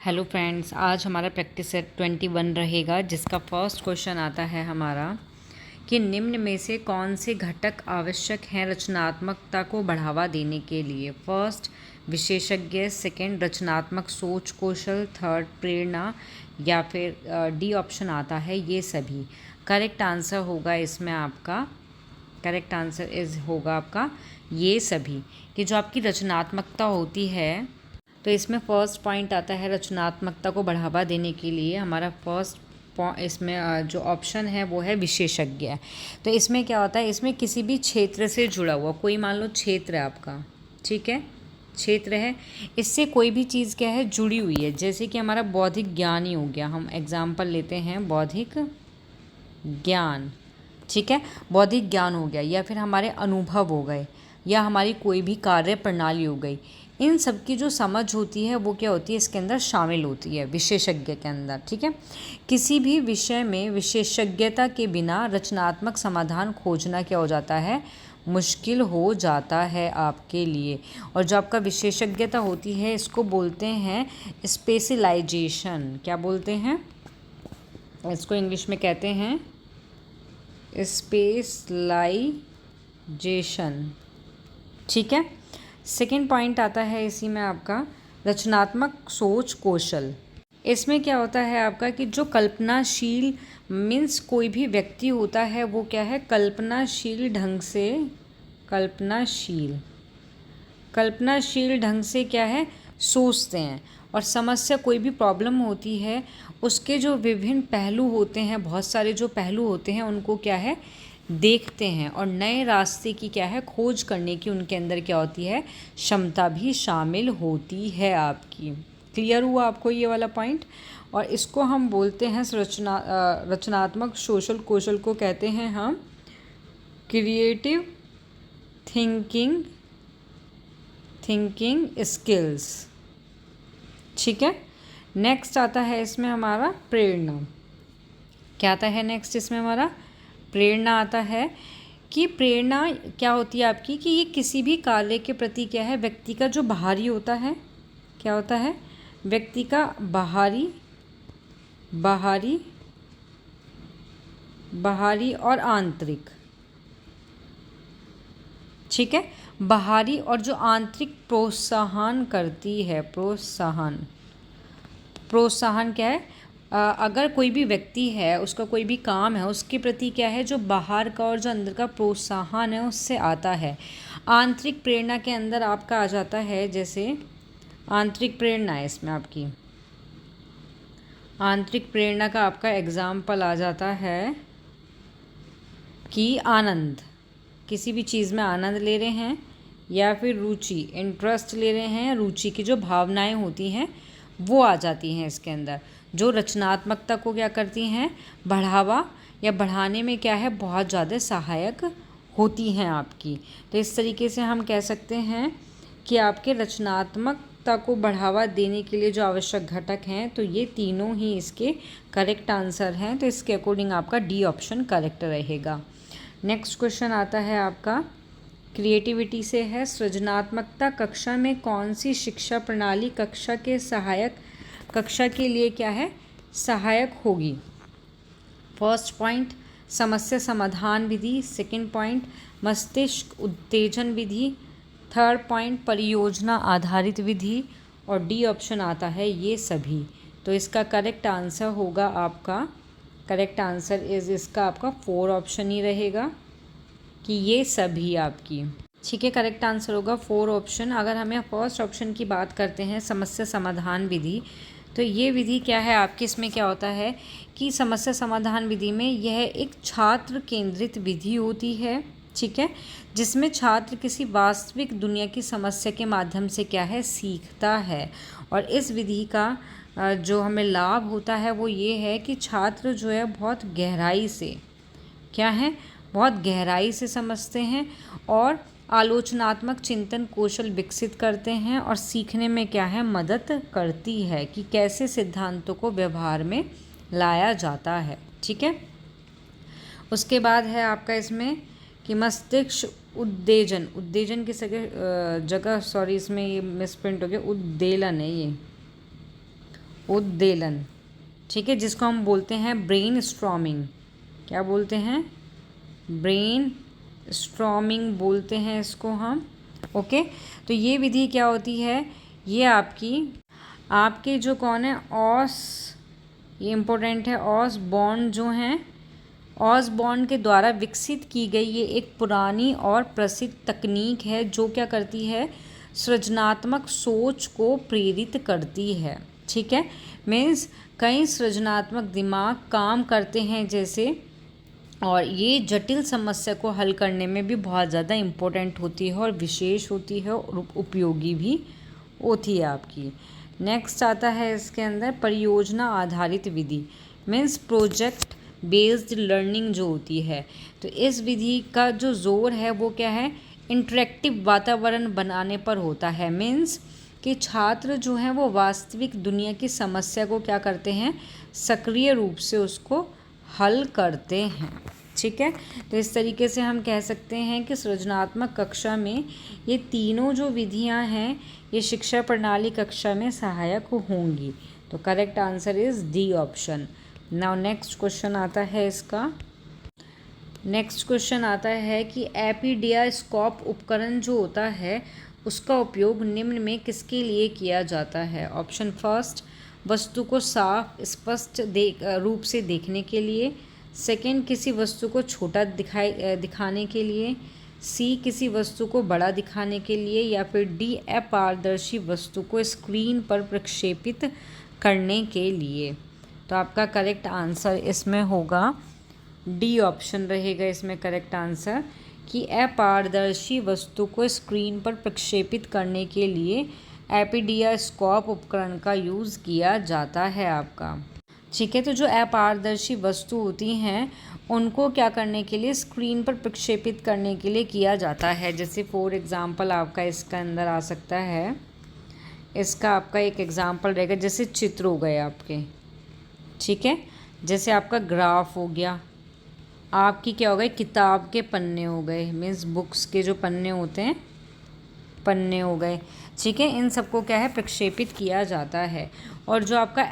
Hello friends, आज हमारा practice set 21 रहेगा, जिसका फर्स्ट क्वेश्चन आता है हमारा कि निम्न में से कौन से घटक आवश्यक हैं रचनात्मकता को बढ़ावा देने के लिए। फर्स्ट विशेषज्ञ, सेकंड रचनात्मक सोच कौशल, थर्ड प्रेरणा, या फिर डी ऑप्शन आता है ये सभी। करेक्ट आंसर होगा इसमें आपका, करेक्ट आंसर होगा आपका ये सभी, कि जो आपकी रचनात्मकता होती है, तो इसमें फर्स्ट पॉइंट आता है रचनात्मकता को बढ़ावा देने के लिए। हमारा फर्स्ट इसमें जो ऑप्शन है वो है विशेषज्ञ। तो इसमें क्या होता है, इसमें किसी भी क्षेत्र से जुड़ा हुआ, कोई मान लो क्षेत्र है आपका, ठीक है, क्षेत्र है, इससे कोई भी चीज़ क्या है जुड़ी हुई है। जैसे कि हमारा बौद्धिक ज्ञान ही हो गया, हम एग्जाम्पल लेते हैं बौद्धिक ज्ञान, ठीक है, बौद्धिक ज्ञान हो गया, या फिर हमारे अनुभव हो गए, या हमारी कोई भी कार्य प्रणाली हो गई। इन सब की जो समझ होती है वो क्या होती है, इसके अंदर शामिल होती है विशेषज्ञ के अंदर, ठीक है। किसी भी विषय में विशेषज्ञता के बिना रचनात्मक समाधान खोजना क्या हो जाता है, मुश्किल हो जाता है आपके लिए। और जो आपका विशेषज्ञता होती है इसको बोलते हैं स्पेशलाइजेशन। क्या बोलते हैं इसको, इंग्लिश में कहते हैं स्पेशलाइजेशन, ठीक है। सेकंड पॉइंट आता है इसी में आपका रचनात्मक सोच कौशल। इसमें क्या होता है आपका कि जो कल्पनाशील मीन्स कोई भी व्यक्ति होता है वो क्या है, कल्पनाशील ढंग से क्या है सोचते हैं। और समस्या, कोई भी प्रॉब्लम होती है उसके जो विभिन्न पहलू होते हैं, बहुत सारे जो पहलू होते हैं उनको क्या है देखते हैं, और नए रास्ते की क्या है खोज करने की उनके अंदर क्या होती है, क्षमता भी शामिल होती है आपकी। क्लियर हुआ आपको ये वाला पॉइंट। और इसको हम बोलते हैं रचनात्मक सोशल कौशल को कहते हैं हम क्रिएटिव थिंकिंग स्किल्स, ठीक है। नेक्स्ट आता है इसमें हमारा प्रेरणा। क्या आता है नेक्स्ट इसमें हमारा, प्रेरणा आता है। कि प्रेरणा क्या होती है आपकी, कि ये किसी भी कार्य के प्रति क्या है, व्यक्ति का जो बाहरी होता है, क्या होता है, व्यक्ति का बाहरी और आंतरिक, ठीक है, बाहरी और जो आंतरिक प्रोत्साहन करती है, प्रोत्साहन क्या है, अगर कोई भी व्यक्ति है, उसका कोई भी काम है, उसके प्रति क्या है जो बाहर का और जो अंदर का प्रोत्साहन है उससे आता है। आंतरिक प्रेरणा के अंदर आपका आ जाता है, जैसे आंतरिक प्रेरणा है इसमें आपकी, आंतरिक प्रेरणा का आपका एग्जाम्पल आ जाता है कि आनंद, किसी भी चीज़ में आनंद ले रहे हैं, या फिर रुचि, इंटरेस्ट ले रहे हैं, रुचि की जो भावनाएं होती हैं वो आ जाती हैं इसके अंदर, जो रचनात्मकता को क्या करती हैं, बढ़ावा या बढ़ाने में क्या है बहुत ज़्यादा सहायक होती हैं आपकी। तो इस तरीके से हम कह सकते हैं कि आपके रचनात्मकता को बढ़ावा देने के लिए जो आवश्यक घटक हैं, तो ये तीनों ही इसके करेक्ट आंसर हैं। तो इसके अकॉर्डिंग आपका डी ऑप्शन करेक्ट रहेगा। नेक्स्ट क्वेश्चन आता है आपका क्रिएटिविटी से है। सृजनात्मकता कक्षा में कौन सी शिक्षा प्रणाली कक्षा के लिए क्या है सहायक होगी। फर्स्ट पॉइंट समस्या समाधान विधि, सेकंड पॉइंट मस्तिष्क उत्तेजन विधि, थर्ड पॉइंट परियोजना आधारित विधि, और डी ऑप्शन आता है ये सभी। तो इसका करेक्ट आंसर होगा आपका, करेक्ट आंसर इसका आपका 4 ऑप्शन ही रहेगा, कि ये सभी आपकी, ठीक है, करेक्ट आंसर होगा 4 ऑप्शन। अगर हमें फर्स्ट ऑप्शन की बात करते हैं समस्या समाधान विधि, तो ये विधि क्या है आपकी, इसमें क्या होता है कि समस्या समाधान विधि में यह एक छात्र केंद्रित विधि होती है, ठीक है, जिसमें छात्र किसी वास्तविक दुनिया की समस्या के माध्यम से क्या है सीखता है। और इस विधि का जो हमें लाभ होता है वो ये है कि छात्र जो है बहुत गहराई से क्या है, बहुत गहराई से समझते हैं और आलोचनात्मक चिंतन कौशल विकसित करते हैं, और सीखने में क्या है मदद करती है कि कैसे सिद्धांतों को व्यवहार में लाया जाता है, ठीक है। उसके बाद है आपका इसमें कि मस्तिष्क उत्तेजन की जगह सॉरी इसमें ये मिसप्रिंट हो गया, उद्देलन है ये, उद्वेलन, ठीक है, जिसको हम बोलते हैं ब्रेन स्ट्रॉमिंग। क्या बोलते हैं? ब्रेन स्ट्रॉमिंग बोलते हैं इसको हम। ओके, तो ये विधि क्या होती है? ये आपके जो कौन है, ये इम्पोर्टेंट है, ऑसबॉर्न जो हैं, ऑसबॉर्न के द्वारा विकसित की गई ये एक पुरानी और प्रसिद्ध तकनीक है जो क्या करती है, सृजनात्मक सोच को प्रेरित करती है। ठीक है, मीन्स कई सृजनात्मक दिमाग काम करते हैं जैसे, और ये जटिल समस्या को हल करने में भी बहुत ज़्यादा इम्पोर्टेंट होती है और विशेष होती है और उपयोगी भी होती है आपकी। नेक्स्ट आता है इसके अंदर परियोजना आधारित विधि, मीन्स प्रोजेक्ट बेस्ड लर्निंग जो होती है। तो इस विधि का जो जोर है वो क्या है, इंटरेक्टिव वातावरण बनाने पर होता है। मीन्स कि छात्र जो हैं वो वास्तविक दुनिया की समस्या को क्या करते हैं, सक्रिय रूप से उसको हल करते हैं। ठीक है, तो इस तरीके से हम कह सकते हैं कि सृजनात्मक कक्षा में ये तीनों जो विधियां हैं ये शिक्षा प्रणाली कक्षा में सहायक होंगी। तो correct answer is D option. Now next question आता है इसका। नेक्स्ट क्वेश्चन आता है कि एपिडियास्कोप उपकरण जो होता है उसका उपयोग निम्न में किसके लिए किया जाता है? ऑप्शन फर्स्ट, वस्तु को साफ स्पष्ट रूप से देखने के लिए। सेकंड, किसी वस्तु को छोटा दिखाने के लिए। सी, किसी वस्तु को बड़ा दिखाने के लिए। या फिर डी, अपारदर्शी वस्तु को स्क्रीन पर प्रक्षेपित करने के लिए। तो आपका करेक्ट आंसर इसमें होगा डी ऑप्शन रहेगा इसमें करेक्ट आंसर, कि अपारदर्शी वस्तु को स्क्रीन पर प्रक्षेपित करने के लिए एपिडियास्कोप उपकरण का यूज़ किया जाता है आपका। ठीक है, तो जो अपारदर्शी वस्तु होती हैं उनको क्या करने के लिए, स्क्रीन पर प्रक्षेपित करने के लिए किया जाता है। जैसे फॉर एग्ज़ाम्पल आपका इसका अंदर आ सकता है, इसका आपका एक एग्ज़ाम्पल रहेगा जैसे चित्र हो गए आपके। ठीक है, जैसे आपका ग्राफ हो गया, आपकी क्या हो गई, किताब के पन्ने हो गए, मीन्स बुक्स के जो पन्ने होते हैं पन्ने हो गए। ठीक है, इन सबको क्या है, प्रक्षेपित किया जाता है। और जो आपका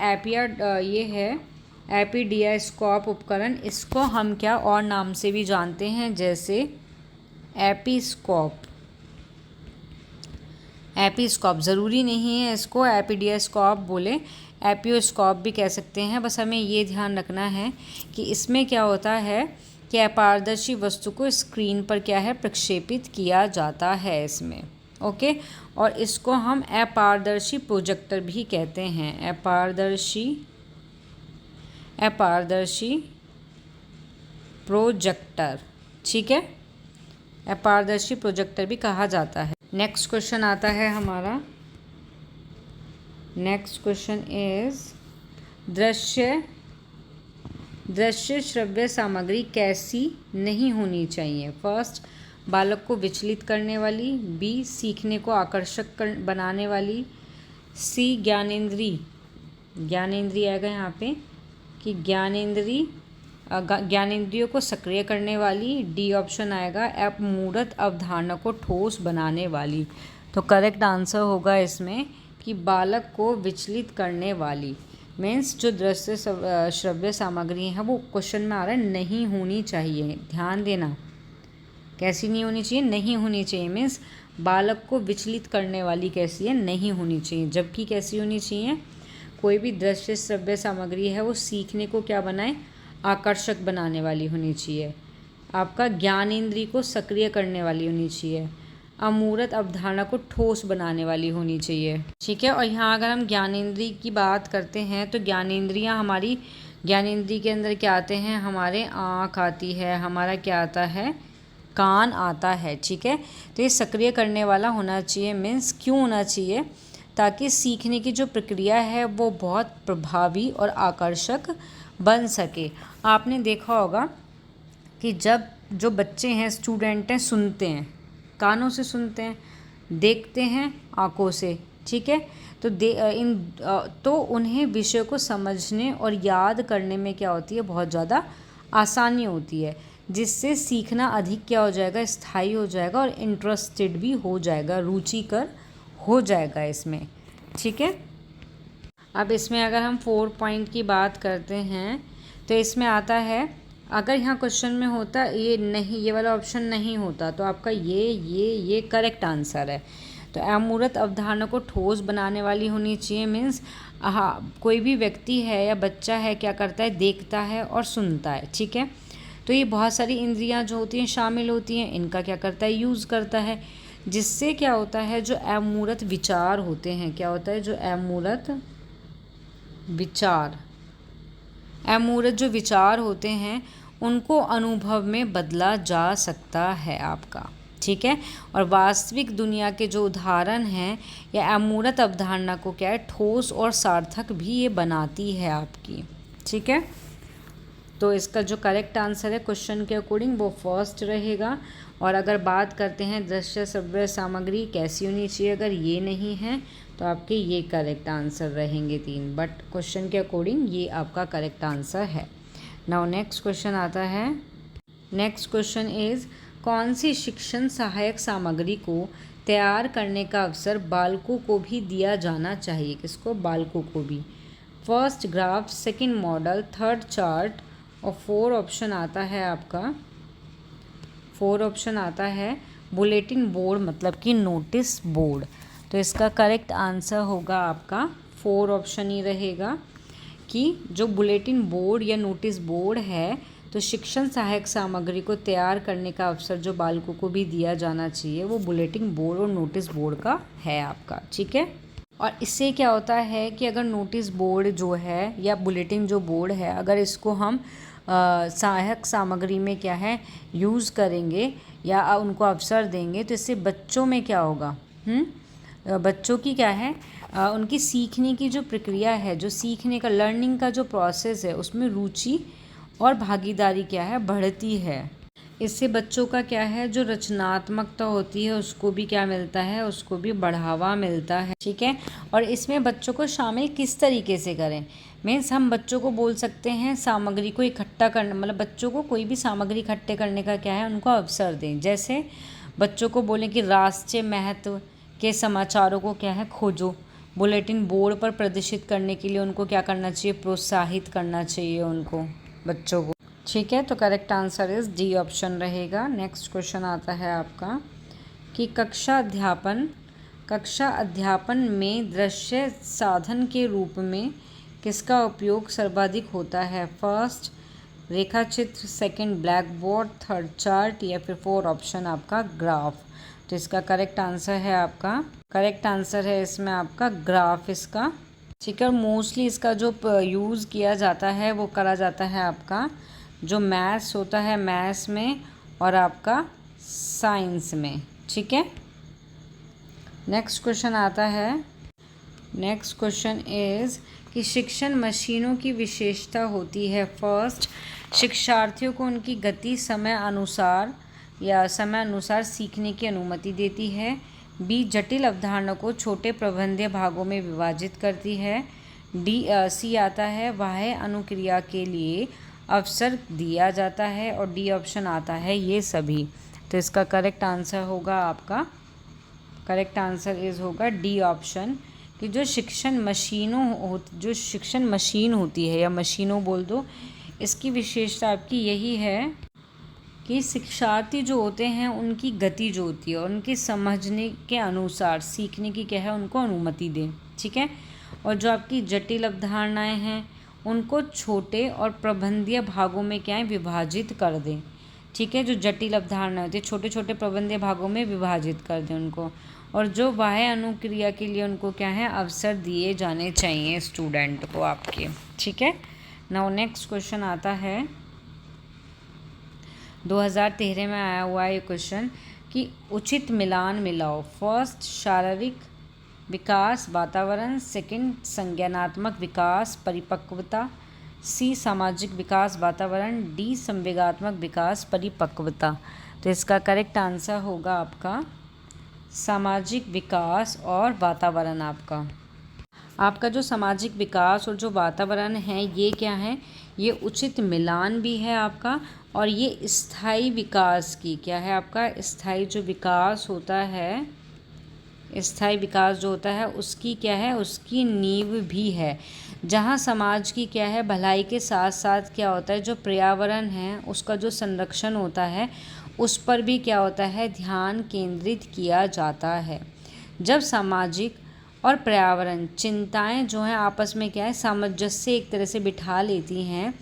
ये है एपिडियास्कोप उपकरण, इसको हम क्या और नाम से भी जानते हैं, जैसे एपिस्कोप। एपिस्कोप ज़रूरी नहीं है इसको एपिडियास्कोप बोले, एपियोस्कोप भी कह सकते हैं। बस हमें ये ध्यान रखना है कि इसमें क्या होता है कि अपारदर्शी वस्तु को स्क्रीन पर क्या है, प्रक्षेपित किया जाता है इसमें। ओके, और इसको हम अपारदर्शी प्रोजेक्टर भी कहते हैं। अपारदर्शी प्रोजेक्टर, ठीक है, अपारदर्शी प्रोजेक्टर भी कहा जाता है। नेक्स्ट क्वेश्चन आता है हमारा। नेक्स्ट क्वेश्चन इज दृश्य श्रव्य सामग्री कैसी नहीं होनी चाहिए? फर्स्ट, बालक को विचलित करने वाली। बी, सीखने को आकर्षक बनाने वाली। सी, ज्ञानेंद्री आएगा यहाँ पे कि ज्ञानेंद्रियों को सक्रिय करने वाली। डी ऑप्शन आएगा अमूर्त अवधारणा को ठोस बनाने वाली। तो करेक्ट आंसर होगा इसमें कि बालक को विचलित करने वाली। मीन्स जो दृश्य श्रव्य सामग्री है वो क्वेश्चन में आ रहा है नहीं होनी चाहिए, ध्यान देना। कैसी नहीं होनी चाहिए? नहीं होनी चाहिए। मीन्स बालक को विचलित करने वाली कैसी है? नहीं होनी चाहिए। जबकि कैसी होनी चाहिए? कोई भी दृश्य श्रव्य सामग्री है वो सीखने को क्या बनाए, आकर्षक बनाने वाली होनी चाहिए। आपका ज्ञानेंद्रिय को सक्रिय करने वाली होनी चाहिए। अमूर्त अवधारणा को ठोस बनाने वाली होनी चाहिए। ठीक है, और यहाँ अगर हम ज्ञानेंद्रिय की बात करते हैं तो ज्ञानेंद्रिय के अंदर क्या आते हैं, हमारे आँख आती है, हमारा क्या आता है, कान आता है। ठीक है, तो ये सक्रिय करने वाला होना चाहिए। मीन्स क्यों होना चाहिए? ताकि सीखने की जो प्रक्रिया है वो बहुत प्रभावी और आकर्षक बन सके। आपने देखा होगा कि जब जो बच्चे हैं, स्टूडेंट हैं, सुनते हैं, कानों से सुनते हैं, देखते हैं आँखों से। ठीक है, तो उन्हें विषय को समझने और याद करने में क्या होती है, बहुत ज़्यादा आसानी होती है, जिससे सीखना अधिक क्या हो जाएगा, स्थायी हो जाएगा और इंटरेस्टेड भी हो जाएगा, रुचिकर हो जाएगा इसमें। ठीक है, अब इसमें अगर हम 4 पॉइंट की बात करते हैं तो इसमें आता है, अगर यहाँ क्वेश्चन में होता ये नहीं, ये वाला ऑप्शन नहीं होता तो आपका ये करेक्ट आंसर है। तो अमूर्त अवधारणा को ठोस बनाने वाली होनी चाहिए, मीन्स कोई भी व्यक्ति है या बच्चा है क्या करता है, देखता है और सुनता है, ठीक है। तो ये बहुत सारी इंद्रियां जो होती हैं शामिल होती हैं, इनका क्या करता है, यूज़ करता है, जिससे क्या होता है जो अमूर्त विचार होते हैं, क्या होता है जो अमूर्त जो विचार होते हैं उनको अनुभव में बदला जा सकता है आपका, ठीक है। और वास्तविक दुनिया के जो उदाहरण हैं या अमूर्त अवधारणा को क्या है, ठोस और सार्थक भी ये बनाती है आपकी, ठीक है। तो इसका जो करेक्ट आंसर है क्वेश्चन के अकॉर्डिंग वो फर्स्ट रहेगा। और अगर बात करते हैं दृश्य श्रव्य सामग्री कैसी होनी चाहिए, अगर ये नहीं है तो आपके ये करेक्ट आंसर रहेंगे 3, बट क्वेश्चन के अकॉर्डिंग ये आपका करेक्ट आंसर है। नाउ नेक्स्ट क्वेश्चन आता है। नेक्स्ट क्वेश्चन इज़, कौन सी शिक्षण सहायक सामग्री को तैयार करने का अवसर बालकों को भी दिया जाना चाहिए? किसको? बालकों को भी। First graph, second model, third chart और 4 ऑप्शन आता है आपका। 4 ऑप्शन आता है बुलेटिन बोर्ड, मतलब कि नोटिस बोर्ड। तो इसका करेक्ट आंसर होगा आपका 4 ऑप्शन ही रहेगा कि जो बुलेटिन बोर्ड या नोटिस बोर्ड है, तो शिक्षण सहायक सामग्री को तैयार करने का अवसर जो बालकों को भी दिया जाना चाहिए वो बुलेटिन बोर्ड और नोटिस बोर्ड का है आपका, ठीक है। और इससे क्या होता है कि अगर नोटिस बोर्ड जो है या बुलेटिन जो बोर्ड है, अगर इसको हम सहायक सामग्री में क्या है यूज़ करेंगे या उनको अवसर देंगे, तो इससे बच्चों में क्या होगा, बच्चों की क्या है, उनकी सीखने की जो प्रक्रिया है, जो सीखने का लर्निंग का जो प्रोसेस है, उसमें रुचि और भागीदारी क्या है, बढ़ती है। इससे बच्चों का क्या है जो रचनात्मकता होती है उसको भी क्या मिलता है, उसको भी बढ़ावा मिलता है, ठीक है। और इसमें बच्चों को शामिल किस तरीके से करें, मीन्स हम बच्चों को बोल सकते हैं सामग्री को इकट्ठा करना, मतलब बच्चों को कोई भी सामग्री इकट्ठे करने का क्या है उनको अवसर दें। जैसे बच्चों को बोलें कि राष्ट्रीय महत्व के समाचारों को क्या है खोजो, बुलेटिन बोर्ड पर प्रदर्शित करने के लिए उनको क्या करना चाहिए, प्रोत्साहित करना चाहिए उनको, बच्चों को, ठीक है। तो correct answer is D option रहेगा। नेक्स्ट क्वेश्चन आता है आपका कि कक्षा अध्यापन में दृश्य साधन के रूप में किसका उपयोग सर्वाधिक होता है? फर्स्ट रेखा चित्र, second black board, third chart या फिर 4 ऑप्शन आपका ग्राफ। तो इसका करेक्ट आंसर है आपका, करेक्ट आंसर है इसमें आपका ग्राफ इसका, ठीक है। और मोस्टली इसका जो यूज़ किया जाता है वो करा जाता है आपका जो मैथ्स होता है, मैथ्स में और आपका साइंस में, ठीक है। नेक्स्ट क्वेश्चन आता है। नेक्स्ट क्वेश्चन इज़ कि शिक्षण मशीनों की विशेषता होती है। फर्स्ट, शिक्षार्थियों को उनकी गति समय अनुसार सीखने की अनुमति देती है। बी, जटिल अवधारणा को छोटे प्रबंधीय भागों में विभाजित करती है। सी आता है बाह्य अनुक्रिया के लिए अवसर दिया जाता है। और डी ऑप्शन आता है ये सभी। तो इसका करेक्ट आंसर होगा आपका, करेक्ट आंसर होगा डी ऑप्शन कि जो शिक्षण मशीन होती है या मशीनों बोल दो, इसकी विशेषता आपकी यही है कि शिक्षार्थी जो होते हैं उनकी गति जो होती है उनके समझने के अनुसार सीखने की क्या है उनको अनुमति दें, ठीक है। और जो आपकी जटिल अवधारणाएं हैं उनको छोटे और प्रबंधीय भागों में क्या है विभाजित कर दें, ठीक है। जो जटिल अवधारणा होती है छोटे छोटे प्रबंधीय भागों में विभाजित कर दें उनको। और जो बाह्य अनुक्रिया के लिए उनको क्या है अवसर दिए जाने चाहिए स्टूडेंट को आपके, ठीक है। नाउ नेक्स्ट क्वेश्चन आता है 2013 में आया हुआ ये क्वेश्चन कि उचित मिलान मिलाओ। फर्स्ट, शारीरिक विकास वातावरण, सेकंड, संज्ञानात्मक विकास परिपक्वता, सी, सामाजिक विकास वातावरण, डी, संवेगात्मक विकास परिपक्वता। तो इसका करेक्ट आंसर होगा आपका सामाजिक विकास और वातावरण। आपका जो सामाजिक विकास और जो वातावरण है ये क्या है, ये उचित मिलान भी है आपका और ये स्थायी विकास की क्या है आपका स्थायी जो विकास होता है स्थायी विकास जो होता है उसकी क्या है, उसकी नींव भी है। जहाँ समाज की क्या है भलाई के साथ साथ क्या होता है, जो पर्यावरण है उसका जो संरक्षण होता है उस पर भी क्या होता है, ध्यान केंद्रित किया जाता है। जब सामाजिक और पर्यावरण चिंताएं जो हैं आपस में क्या है, सामंजस्य एक तरह से बिठा लेती हैं,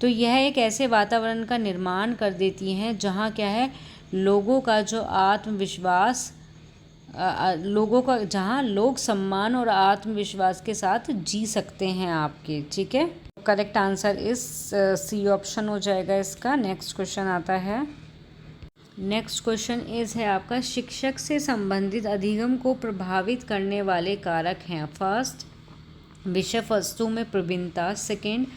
तो यह एक ऐसे वातावरण का निर्माण कर देती हैं जहाँ क्या है, लोगों का जो आत्मविश्वास लोगों का, जहाँ लोग सम्मान और आत्मविश्वास के साथ जी सकते हैं आपके। ठीक है, करेक्ट आंसर इस सी ऑप्शन हो जाएगा इसका। नेक्स्ट क्वेश्चन आता है। नेक्स्ट क्वेश्चन है आपका, शिक्षक से संबंधित अधिगम को प्रभावित करने वाले कारक हैं। फर्स्ट, विषय वस्तु में प्रवीणता। सेकेंड,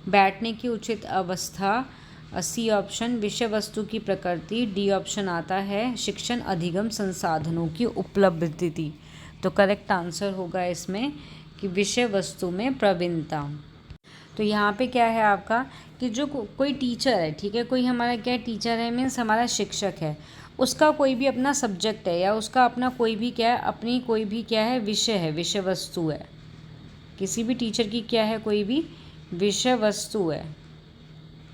बैठने की उचित अवस्था। सी ऑप्शन, विषय वस्तु की प्रकृति। डी ऑप्शन आता है, शिक्षण अधिगम संसाधनों की उपलब्धि। तो करेक्ट आंसर होगा इसमें कि विषय वस्तु में प्रवीणता। तो यहाँ पे क्या है आपका कि जो कोई टीचर है, ठीक है, कोई हमारा क्या टीचर है, मीन्स हमारा शिक्षक है, उसका कोई भी अपना सब्जेक्ट है या उसका अपना कोई भी क्या है, अपनी कोई भी क्या है विषय है, विषय वस्तु है। किसी भी टीचर की क्या है, कोई भी विषय वस्तु है।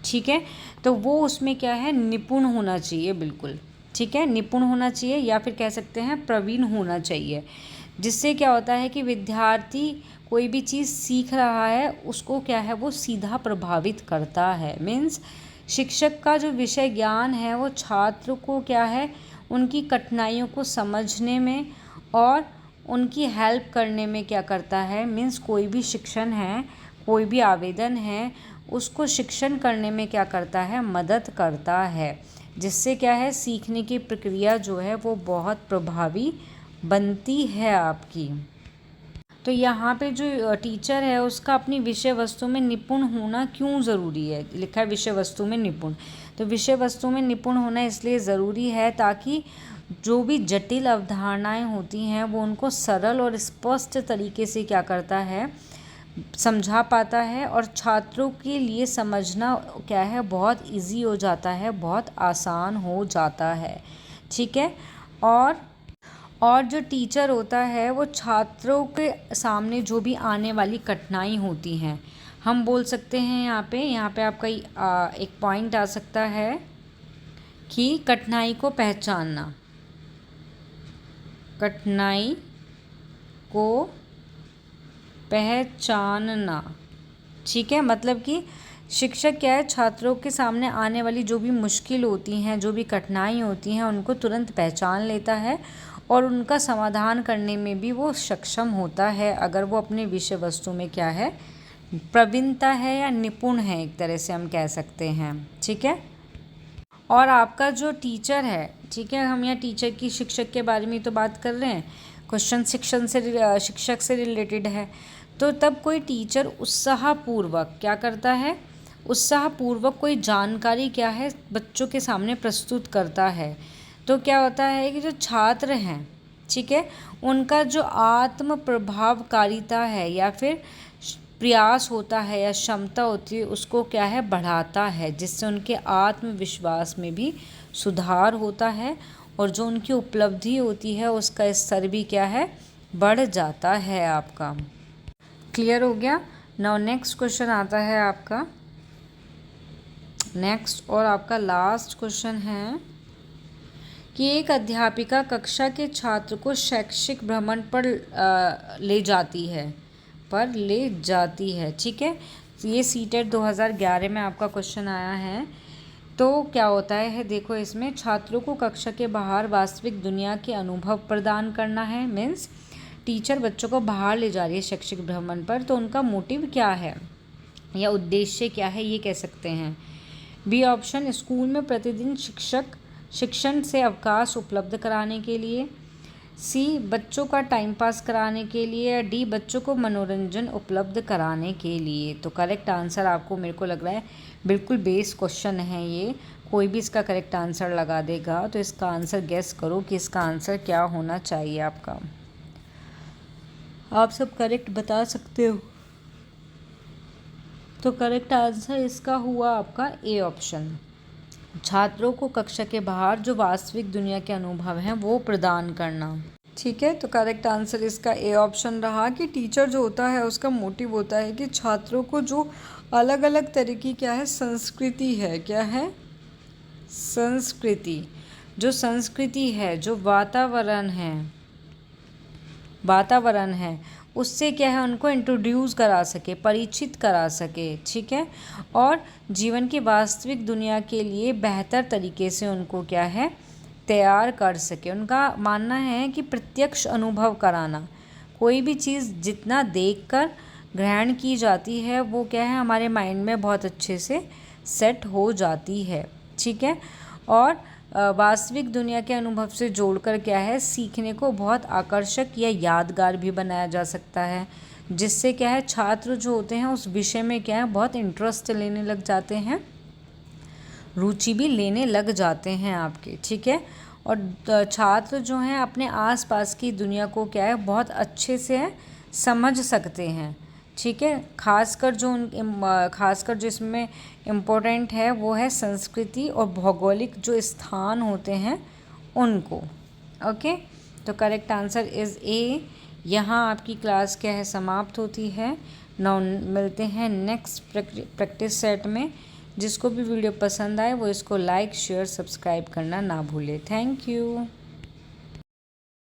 ठीक है, तो वो उसमें क्या है, निपुण होना चाहिए, बिल्कुल ठीक है, निपुण होना चाहिए या फिर कह सकते हैं प्रवीण होना चाहिए। जिससे क्या होता है कि विद्यार्थी कोई भी चीज़ सीख रहा है उसको क्या है, वो सीधा प्रभावित करता है। मीन्स शिक्षक का जो विषय ज्ञान है वो छात्र को क्या है, उनकी कठिनाइयों को समझने में और उनकी हेल्प करने में क्या करता है, मीन्स कोई भी शिक्षण है, कोई भी आवेदन है, उसको शिक्षण करने में क्या करता है, मदद करता है। जिससे क्या है, सीखने की प्रक्रिया जो है वो बहुत प्रभावी बनती है आपकी। तो यहाँ पे जो टीचर है उसका अपनी विषय वस्तु में निपुण होना क्यों ज़रूरी है, लिखा है विषय वस्तु में निपुण। तो विषय वस्तु में निपुण होना इसलिए ज़रूरी है ताकि जो भी जटिल अवधारणाएं होती हैं वो उनको सरल और स्पष्ट तरीके से क्या करता है, समझा पाता है और छात्रों के लिए समझना क्या है, बहुत इजी हो जाता है, बहुत आसान हो जाता है। ठीक है, और जो टीचर होता है वो छात्रों के सामने जो भी आने वाली कठिनाई होती हैं, हम बोल सकते हैं यहाँ पे आपका एक पॉइंट आ सकता है कि कठिनाई को पहचानना, कठिनाई को पहचानना। ठीक है, मतलब कि शिक्षक क्या है, छात्रों के सामने आने वाली जो भी मुश्किल होती हैं, जो भी कठिनाई होती हैं, उनको तुरंत पहचान लेता है और उनका समाधान करने में भी वो सक्षम होता है अगर वो अपने विषय वस्तु में क्या है, प्रवीणता है या निपुण है, एक तरह से हम कह सकते हैं। ठीक है, और आपका जो टीचर है, ठीक है, हम यहाँ टीचर की, शिक्षक के बारे में तो बात कर रहे हैं, क्वेश्चन शिक्षक से रिलेटेड है। तो तब कोई टीचर उत्साहपूर्वक क्या करता है, उत्साहपूर्वक कोई जानकारी क्या है बच्चों के सामने प्रस्तुत करता है। तो क्या होता है कि जो छात्र हैं, ठीक है, उनका जो आत्म प्रभावकारिता है या फिर प्रयास होता है या क्षमता होती है उसको क्या है, बढ़ाता है, जिससे उनके आत्मविश्वास में भी सुधार होता है और जो उनकी उपलब्धि होती है उसका स्तर भी क्या है, बढ़ जाता है आपका। क्लियर हो गया। नाउ नेक्स्ट क्वेश्चन आता है आपका, नेक्स्ट और आपका लास्ट क्वेश्चन है कि एक अध्यापिका कक्षा के छात्र को शैक्षिक भ्रमण पर ले जाती है। ठीक है, ये सीटेट 2011 में आपका क्वेश्चन आया है। तो क्या होता है, देखो इसमें छात्रों को कक्षा के बाहर वास्तविक दुनिया के अनुभव प्रदान करना है। मीन्स टीचर बच्चों को बाहर ले जा रही है शैक्षिक भ्रमण पर, तो उनका मोटिव क्या है या उद्देश्य क्या है, ये कह सकते हैं। बी ऑप्शन, स्कूल में प्रतिदिन शिक्षण से अवकाश उपलब्ध कराने के लिए। सी, बच्चों का टाइम पास कराने के लिए। या डी, बच्चों को मनोरंजन उपलब्ध कराने के लिए। तो करेक्ट आंसर आपको, मेरे को लग रहा है बिल्कुल बेस क्वेश्चन है ये, कोई भी इसका करेक्ट आंसर लगा देगा। तो इसका आंसर गेस करो कि इसका आंसर क्या होना चाहिए आपका। आप सब करेक्ट बता सकते हो। तो करेक्ट आंसर इसका हुआ आपका ए ऑप्शन, छात्रों को कक्षा के बाहर जो वास्तविक दुनिया के अनुभव हैं वो प्रदान करना। ठीक है, तो करेक्ट आंसर इसका ए ऑप्शन रहा कि टीचर जो होता है उसका मोटिव होता है कि छात्रों को जो अलग अलग तरह की क्या है संस्कृति है, क्या है संस्कृति, जो संस्कृति है, जो वातावरण है उससे क्या है उनको इंट्रोड्यूस करा सके, परिचित करा सके। ठीक है, और जीवन की वास्तविक दुनिया के लिए बेहतर तरीके से उनको क्या है तैयार कर सके। उनका मानना है कि प्रत्यक्ष अनुभव कराना, कोई भी चीज़ जितना देखकर ग्रहण की जाती है वो क्या है हमारे माइंड में बहुत अच्छे से सेट हो जाती है। ठीक है, और वास्तविक दुनिया के अनुभव से जोड़कर क्या है सीखने को बहुत आकर्षक या यादगार भी बनाया जा सकता है, जिससे क्या है छात्र जो होते हैं उस विषय में क्या है बहुत इंटरेस्ट लेने लग जाते हैं, रुचि भी लेने लग जाते हैं आपके। ठीक है, और छात्र जो हैं अपने आसपास की दुनिया को क्या है बहुत अच्छे से समझ सकते हैं। ठीक है, खासकर जो इसमें इम्पोर्टेंट है वो है संस्कृति और भौगोलिक जो स्थान होते हैं उनको। ओके, तो करेक्ट आंसर इज़ ए। यहाँ आपकी क्लास क्या है समाप्त होती है। नाउ मिलते हैं नेक्स्ट प्रैक्टिस सेट में। जिसको भी वीडियो पसंद आए वो इसको लाइक शेयर सब्सक्राइब करना ना भूले। Thank you.